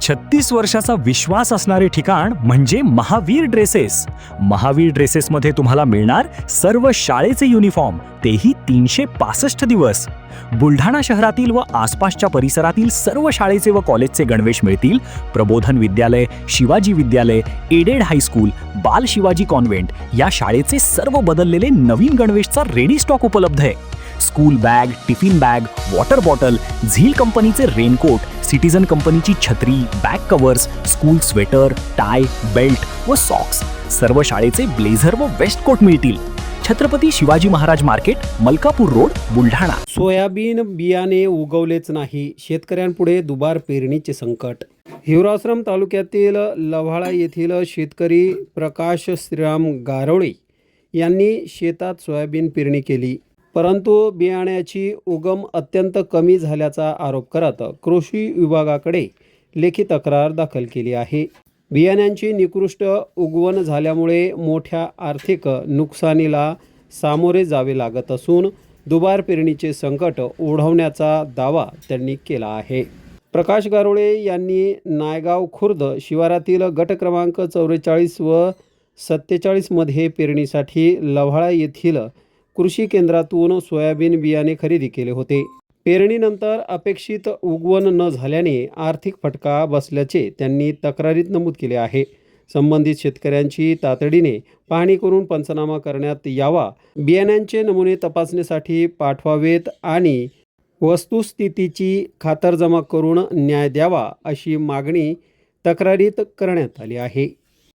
36 वर्षाचा विश्वास असणारे ठिकाण म्हणजे महावीर ड्रेसेस. महावीर ड्रेसेसमध्ये तुम्हाला मिळणार सर्व शाळेचे युनिफॉर्म, तेही 365 दिवस. बुलढाणा शहरातील व आसपासच्या परिसरातील सर्व शाळेचे व कॉलेजचे गणवेश मिळतील. प्रबोधन विद्यालय, शिवाजी विद्यालय, एडेड हायस्कूल, बाल शिवाजी कॉन्व्हेंट या शाळेचे सर्व बदललेले नवीन गणवेशचा रेडी स्टॉक उपलब्ध आहे. School bag, tiffin bag, water bottle, झील कंपनीचे रेनकोट, सिटीजन कंपनीची छत्री, back covers, school sweater, tie, belt व सॉक्स, सर्व शाळेचे ब्लेझर व वेस्ट कोट मिळतील. Chhatrapati Shivaji Maharaj market, Malkapur road, Buldhana. Soybean बियाणे उगवलेच नाही, शेतकऱ्यांपुढे दुबार पेरणीचे संकट. हिवराश्रम तालुक्यातील लव्हाळा येथील शेतकरी प्रकाश श्रीराम गारोळे यांनी शेतात सोयाबीन पेरणी केली, परंतु बियाण्याची उगम अत्यंत कमी झाल्याचा आरोप करत कृषी विभागाकडे लेखी तक्रार दाखल केली आहे. बियाण्यांची निकृष्ट उगवण झाल्यामुळे मोठ्या आर्थिक नुकसानीला सामोरे जावे लागत असून दुबार पेरणीचे संकट ओढवण्याचा दावा त्यांनी केला आहे. प्रकाश गारोळे यांनी नायगाव खुर्द शिवारातील गट क्रमांक 44 व 47 मध्ये पेरणीसाठी लव्हाळा येथील कृषी केंद्रातून सोयाबीन बियाणे खरेदी केले होते. पेरणीनंतर अपेक्षित उगवण न झाल्याने आर्थिक फटका बसल्याचे त्यांनी तक्रारीत नमूद केले आहे. संबंधित शेतकऱ्यांची तातडीने पाहणी करून पंचनामा करण्यात यावा, बियाण्यांचे नमुने तपासणीसाठी पाठवावेत आणि वस्तुस्थितीची खातरजमा करून न्याय द्यावा, अशी मागणी तक्रारीत करण्यात आली आहे.